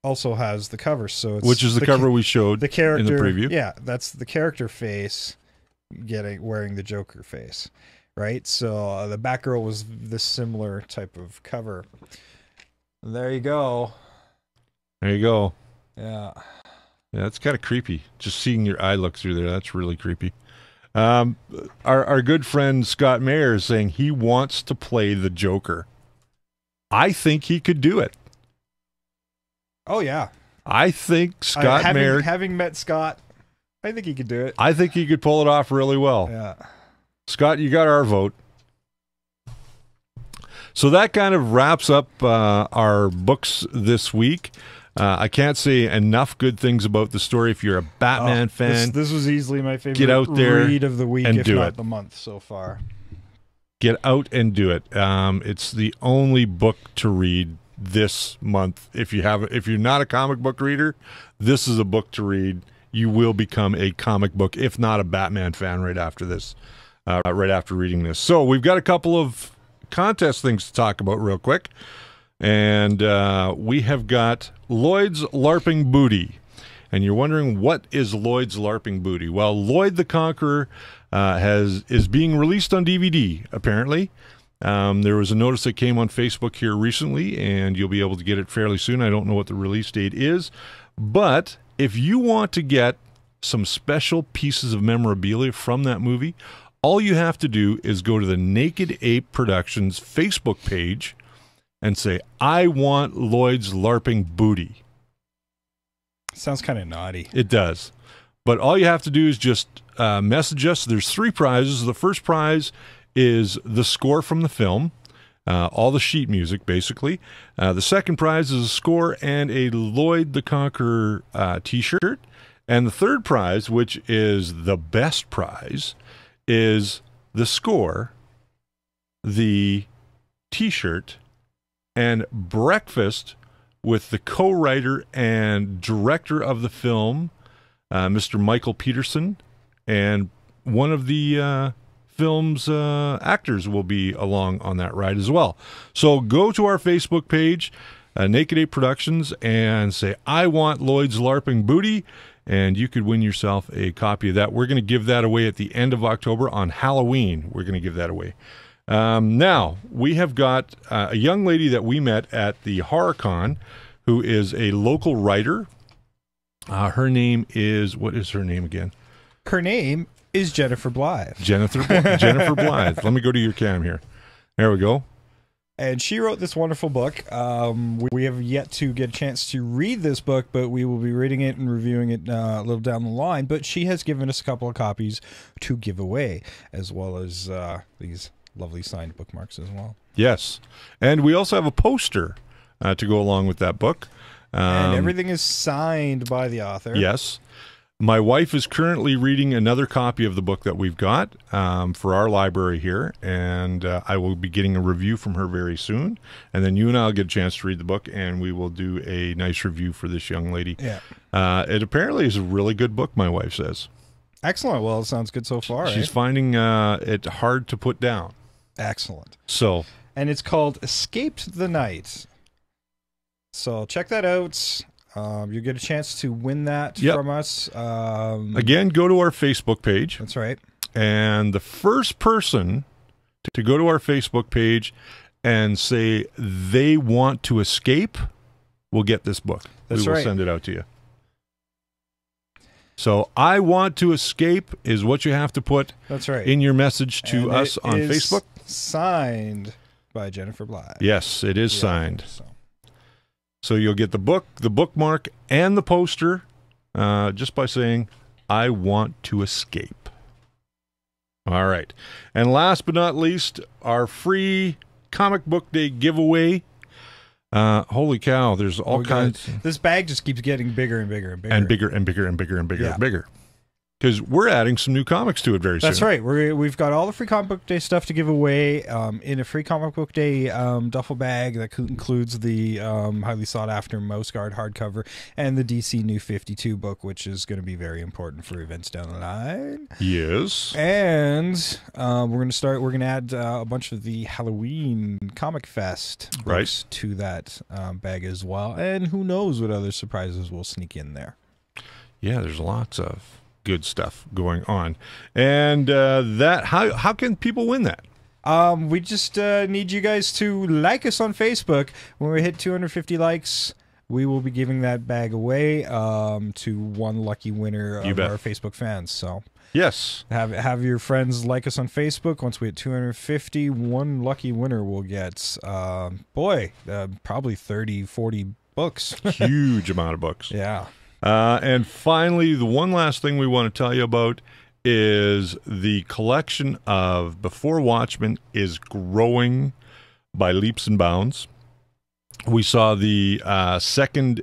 also has the cover, so it's which is the cover we showed the character in the preview. Yeah, that's the character face wearing the Joker face, right? So the Batgirl was this similar type of cover. There you go. There you go. Yeah. Yeah, that's kind of creepy. Just seeing your eye look through there, that's really creepy. Our good friend Scott Mayer is saying he wants to play the Joker. I think he could do it. Oh yeah. I think Scott Mayer, having met Scott, I think he could do it. I think he could pull it off really well. Yeah. Scott, you got our vote. So that kind of wraps up our books this week. I can't say enough good things about the story. If you're a Batman fan, this was easily my favorite get out there read of the week, and if do not it. the month so far. Get out and do it. It's the only book to read this month. If you're not a comic book reader, this is a book to read. You will become a comic book, if not a Batman fan, right after this, right after reading this. So we've got a couple of contest things to talk about real quick. And we have got Lloyd's LARPing Booty. And you're wondering, what is Lloyd's LARPing Booty? Well, Lloyd the Conqueror is being released on DVD, apparently. There was a notice that came on Facebook here recently, and you'll be able to get it fairly soon. I don't know what the release date is. But if you want to get some special pieces of memorabilia from that movie, all you have to do is go to the Naked Ape Productions Facebook page and say, I want Lloyd's LARPing Booty. Sounds kind of naughty. It does. But all you have to do is just message us. There's 3 prizes. The first prize is the score from the film. all the sheet music, basically. The second prize is a score and a Lloyd the Conqueror T-shirt. And the third prize, which is the best prize, is the score, the T-shirt, and breakfast with the co-writer and director of the film, Mr. Michael Peterson, and one of the film's actors will be along on that ride as well. So go to our Facebook page, Naked Ape Productions, and say, I want Lloyd's LARPing booty, and you could win yourself a copy of that. We're going to give that away at the end of October on Halloween. We're going to give that away. Now, we have got a young lady that we met at the Horror Con who is a local writer. Her name is, what is her name again? Her name is Jennifer Blythe. Jennifer Blythe. Let me go to your cam here. There we go. And she wrote this wonderful book. We have yet to get a chance to read this book, but we will be reading it and reviewing it a little down the line. But she has given us a couple of copies to give away, as well as these lovely signed bookmarks as well. Yes. And we also have a poster to go along with that book. And everything is signed by the author. Yes. My wife is currently reading another copy of the book that we've got for our library here, and I will be getting a review from her very soon. And then you and I will get a chance to read the book, and we will do a nice review for this young lady. Yeah. It apparently is a really good book, my wife says. Excellent. Well, it sounds good so far. She's finding it hard to put down. Excellent. So, and it's called Escaped the Night. So check that out. You get a chance to win that from us. Again, go to our Facebook page. That's right. And the first person to go to our Facebook page and say they want to escape will get this book. That's we will send it out to you. So, I want to escape is what you have to put in your message to us on Facebook. Signed by Jennifer Blythe. Yes, it is signed. So you'll get the book, the bookmark, and the poster just by saying, I want to escape. All right. And last but not least, our free Comic Book Day giveaway. Holy cow, there's all kinds. This bag just keeps getting bigger and bigger and bigger. And bigger and bigger and bigger and bigger and bigger. Because we're adding some new comics to it very soon. That's right. We've got all the free Comic Book Day stuff to give away in a free Comic Book Day duffel bag that includes the highly sought-after Mouse Guard hardcover and the DC New 52 book, which is going to be very important for events down the line. Yes. And we're going to add a bunch of the Halloween Comic Fest books to that bag as well. And who knows what other surprises will sneak in there. Yeah, there's lots of good stuff going on. And how can people win that? We just need you guys to like us on Facebook. When we hit 250 likes, we will be giving that bag away to one lucky winner of our Facebook fans. So yes, have your friends like us on Facebook. Once we hit 250, one lucky winner will get probably 30, 40 books. Huge amount of books. Yeah. And finally, the one last thing we want to tell you about is the collection of Before Watchmen is growing by leaps and bounds. We saw the second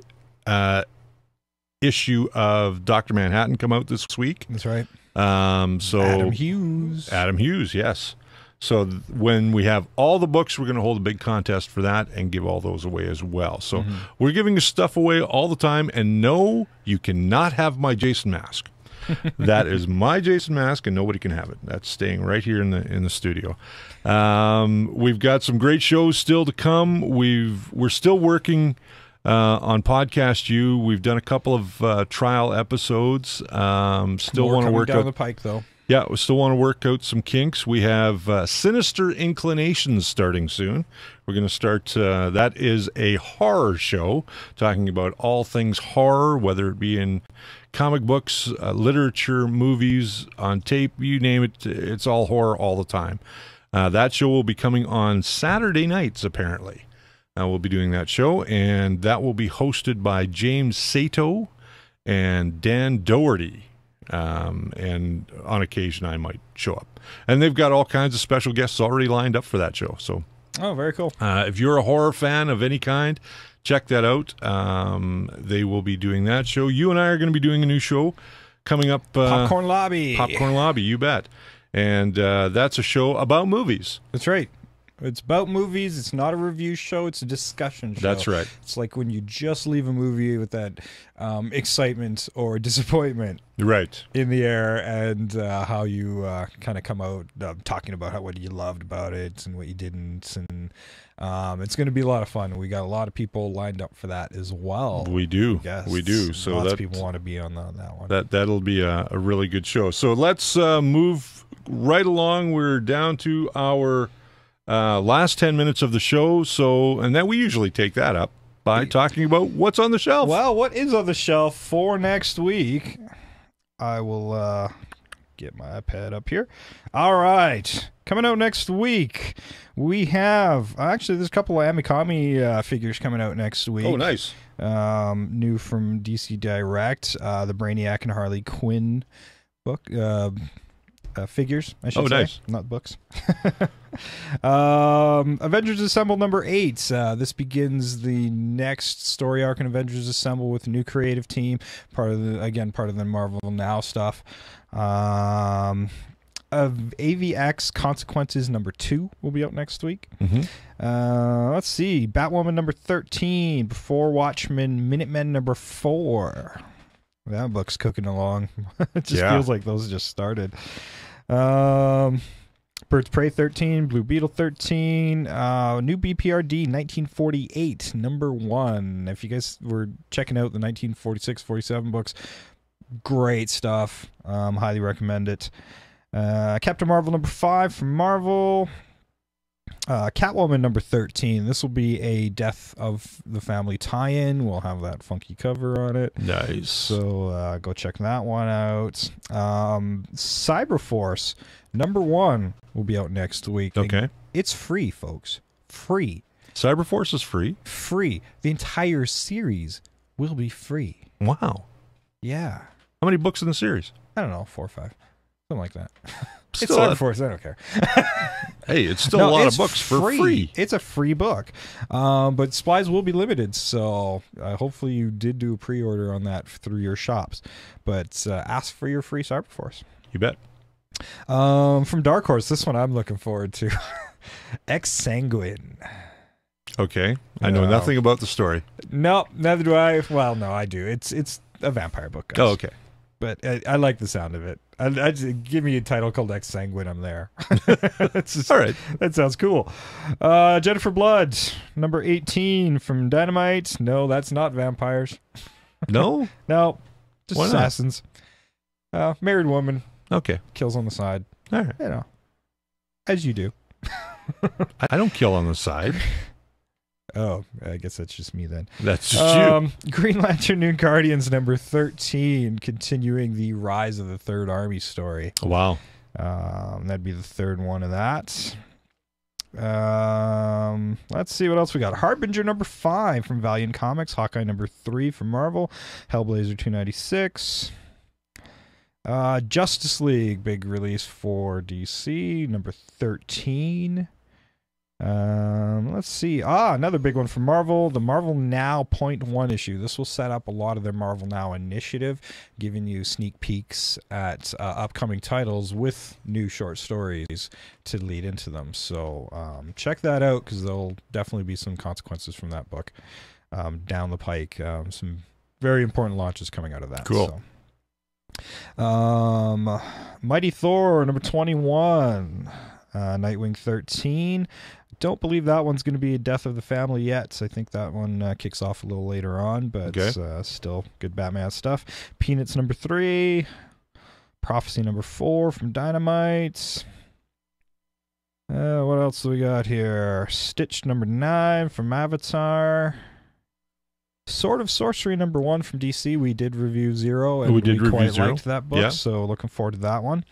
issue of Dr. Manhattan come out this week. That's right. So Adam Hughes. Adam Hughes, yes. So when we have all the books, we're going to hold a big contest for that and give all those away as well. So we're giving stuff away all the time. And no, you cannot have my Jason mask. That is my Jason mask, and nobody can have it. That's staying right here in the studio. We've got some great shows still to come. We're still working on Podcast U. We've done a couple of trial episodes. Still want to work down the pike, though. Yeah, we still want to work out some kinks. We have Sinister Inclinations starting soon. We're going to start, that is a horror show, talking about all things horror, whether it be in comic books, literature, movies, on tape, you name it, it's all horror all the time. That show will be coming on Saturday nights, apparently. We'll be doing that show, and that will be hosted by James Sato and Dan Doherty. And on occasion I might show up. And they've got all kinds of special guests already lined up for that show. So Oh, very cool. If you're a horror fan of any kind, check that out. They will be doing that show. You and I are going to be doing a new show coming up. Popcorn Lobby. Popcorn Lobby, you bet. And that's a show about movies. That's right. It's about movies. It's not a review show. It's a discussion show. That's right. It's like when you just leave a movie with that excitement or disappointment Right. in the air, and how you kind of come out talking about what you loved about it and what you didn't. And it's going to be a lot of fun. We got a lot of people lined up for that as well. We do. Yes. We do. So lots of people want to be on that one. That'll be a really good show. So let's move right along. We're down to our last 10 minutes of the show. So, and then we usually take that up by talking about what's on the shelf. Well, what is on the shelf for next week? I will get my iPad up here. All right. Coming out next week, we have... Actually, there's a couple of Amikami figures coming out next week. Oh, nice. New from DC Direct. The Brainiac and Harley Quinn book... figures, I should say. Nice. Not books. Avengers Assemble number 8. This begins the next story arc in Avengers Assemble with a new creative team. Part of the Marvel Now stuff. AVX Consequences number 2 will be out next week. Mm-hmm. Let's see. Batwoman number 13. Before Watchmen Minutemen number 4. That book's cooking along. It just feels like those just started. Birds Prey 13, Blue Beetle 13, new BPRD 1948, number 1. If you guys were checking out the 1946, 47 books, great stuff. Highly recommend it. Captain Marvel number 5 from Marvel. Catwoman number 13. This will be a Death of the Family tie-in. We'll have that funky cover on it. Nice. So go check that one out. Cyberforce number 1 will be out next week. Okay. It's free, folks. Free. Cyberforce is free? Free. The entire series will be free. Wow. Yeah. How many books in the series? I don't know, 4 or 5. Something like that. It's Still Cyberforce. I don't care. Hey, it's still a lot of books for free. It's a free book. But supplies will be limited, so hopefully you did do a pre-order on that through your shops. But ask for your free Cyberforce. You bet. From Dark Horse, this one I'm looking forward to. Ex-Sanguine. Okay. I know nothing about the story. No, neither do I. Well, no, I do. It's a vampire book, guys. Oh, okay. But I like the sound of it. I just, give me a title called Ex-Sanguine, I'm there. All right. That sounds cool. Jennifer Blood, number 18 from Dynamite. No, that's not vampires. No? No, just Why not? assassins. Married woman. Okay. Kills on the side. All right. You know, as you do. I don't kill on the side. Oh, I guess that's just me then. That's just you. Green Lantern New Guardians number 13, continuing the Rise of the Third Army story. Wow. That'd be the third one of that. Let's see what else we got. Harbinger number 5 from Valiant Comics. Hawkeye number 3 from Marvel. Hellblazer 296. Justice League, big release for DC, number 13. Let's see. Another big one from Marvel, the Marvel Now .1 issue. This will set up a lot of their Marvel Now initiative, giving you sneak peeks at upcoming titles with new short stories to lead into them. So check that out, because there'll definitely be some consequences from that book down the pike. Some very important launches coming out of that. Cool. So. Mighty Thor number 21. Nightwing 13. Don't believe that one's going to be a Death of the Family yet, so I think that one kicks off a little later on, but still good Batman stuff. Peanuts number 3. Prophecy number 4 from Dynamite. What else do we got here? Stitch number 9 from Avatar. Sword of Sorcery number 1 from DC. We did review 0, and we quite liked that book, so looking forward to that one.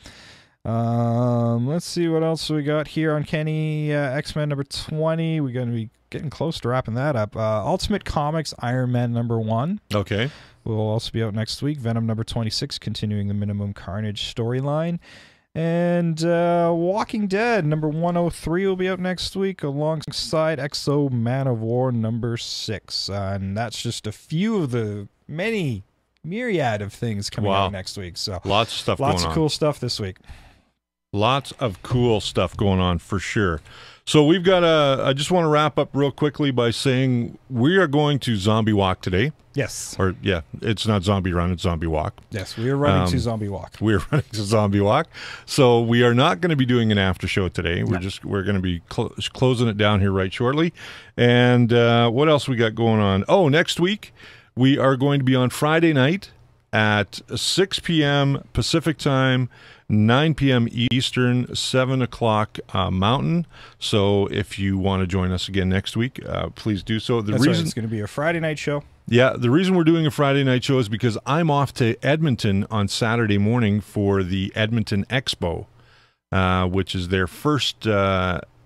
Let's see what else we got here. Uncanny X-Men number 20. We're going to be getting close to wrapping that up. Ultimate Comics Iron Man number 1. Okay. Will also be out next week. Venom number 26, continuing the Minimum Carnage storyline. And Walking Dead number 103 will be out next week alongside Exo Man of War number 6. And that's just a few of the many myriad of things coming out next week. So lots of stuff going on. Lots of cool stuff this week. Lots of cool stuff going on for sure. So we've got I just want to wrap up real quickly by saying we are going to Zombie Walk today. Yes. Or, yeah, it's not Zombie Run, it's Zombie Walk. Yes, we are running to Zombie Walk. We are running to Zombie Walk. So we are not going to be doing an after show today. We're going to be closing it down here right shortly. And what else we got going on? Oh, next week we are going to be on Friday night at 6 p.m. Pacific time, 9 p.m. Eastern, 7 o'clock Mountain. So if you want to join us again next week, please do so. That's right. It's going to be a Friday night show. Yeah, the reason we're doing a Friday night show is because I'm off to Edmonton on Saturday morning for the Edmonton Expo, which is their first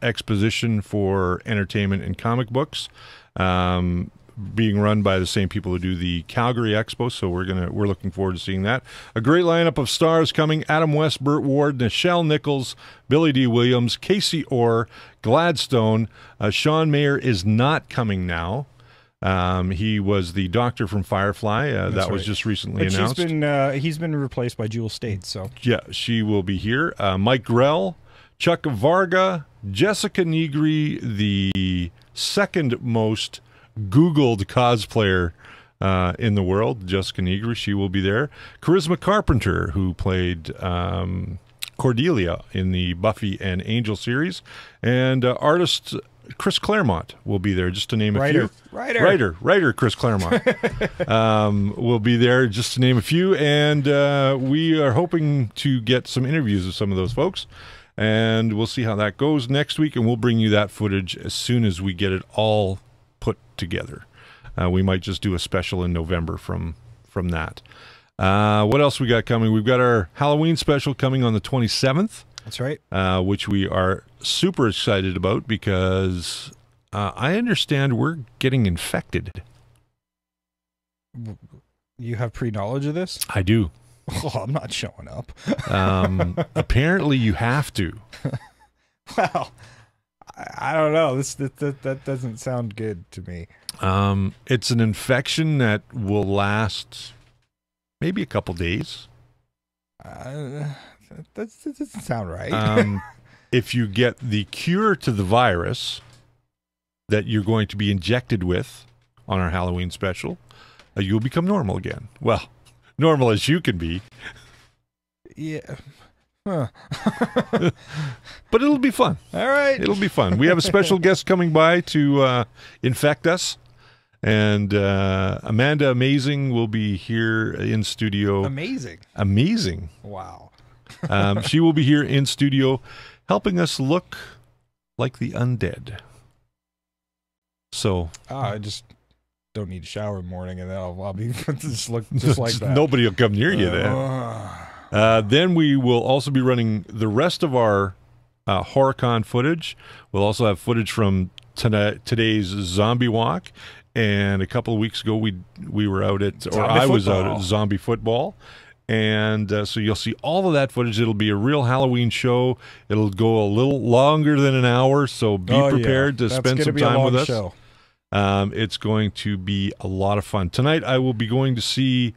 exposition for entertainment and comic books. Being run by the same people who do the Calgary Expo, so we're looking forward to seeing that. A great lineup of stars coming: Adam West, Burt Ward, Nichelle Nichols, Billy D. Williams, Casey Orr, Gladstone. Sean Mayer is not coming now. He was the doctor from Firefly. That was just recently announced. He's been replaced by Jewel State. So yeah, she will be here. Mike Grell, Chuck Varga, Jessica Negri, the second most Googled cosplayer in the world, Jessica Negri, she will be there. Charisma Carpenter, who played Cordelia in the Buffy and Angel series, and artist Chris Claremont will be there, just to name a few. Writer Chris Claremont will be there, just to name a few, and we are hoping to get some interviews with some of those folks. And we'll see how that goes next week, and we'll bring you that footage as soon as we get it all put together. We might just do a special in November from that. What else we got coming? We've got our Halloween special coming on the 27th. That's right. Which we are super excited about because I understand we're getting infected. You have pre-knowledge of this? I do. Oh, I'm not showing up. Apparently you have to. Well, I don't know. That doesn't sound good to me. It's an infection that will last maybe a couple days. That doesn't sound right. If you get the cure to the virus that you're going to be injected with on our Halloween special, you'll become normal again. Well, normal as you can be. Yeah. Huh. But it'll be fun. All right. It'll be fun. We have a special guest coming by to infect us. And Amanda Amazing will be here in studio. Amazing. Wow. She will be here in studio helping us look like the undead. So I just don't need a shower in the morning, and then I'll be just look just like that. Nobody will come near you then. Then we will also be running the rest of our Horror Con footage. We'll also have footage from today's Zombie Walk. And a couple of weeks ago, we were out at, or I was out at Zombie Football. And so you'll see all of that footage. It'll be a real Halloween show. It'll go a little longer than an hour, so be prepared to spend some time with us. Show. It's going to be a lot of fun. Tonight, I will be going to see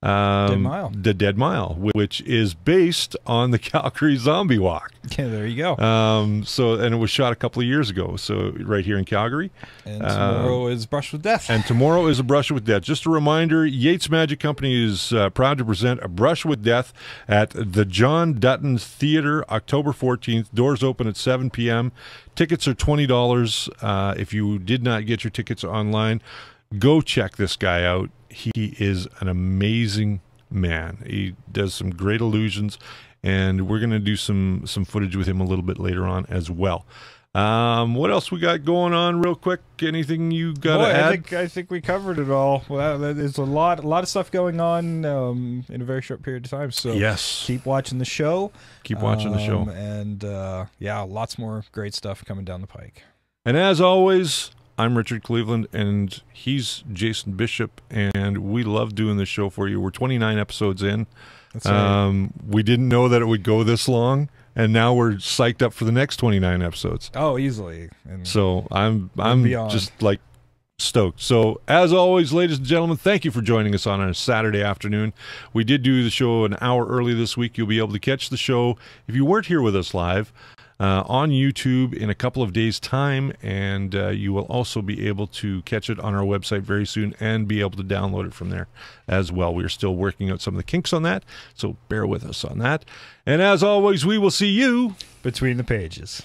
the Dead Mile, which is based on the Calgary Zombie Walk. Yeah, there you go. And it was shot a couple of years ago, so right here in Calgary. And tomorrow is Brush with Death. And tomorrow is a Brush with Death. Just a reminder, Yeates Magic Company is proud to present a Brush with Death at the John Dutton Theater, October 14th. Doors open at 7 p.m. Tickets are $20. If you did not get your tickets online, go check this guy out. He is an amazing man. He does some great illusions, and we're going to do some footage with him a little bit later on as well. What else we got going on real quick? Anything you got to add? I think we covered it all. Well, there's a lot of stuff going on in a very short period of time. So yes, keep watching the show. Keep watching the show. And lots more great stuff coming down the pike. And as always, I'm Richard Cleveland, and he's Jason Bishop, and we love doing this show for you. We're 29 episodes in. That's right. We didn't know that it would go this long, and now we're psyched up for the next 29 episodes. Oh, easily. And So I'm beyond. just like stoked. So as always, ladies and gentlemen, thank you for joining us on a Saturday afternoon. We did do the show an hour early this week. You'll be able to catch the show if you weren't here with us live on YouTube in a couple of days' time, and you will also be able to catch it on our website very soon and be able to download it from there as well. We are still working out some of the kinks on that, so bear with us on that. And as always, we will see you between the pages.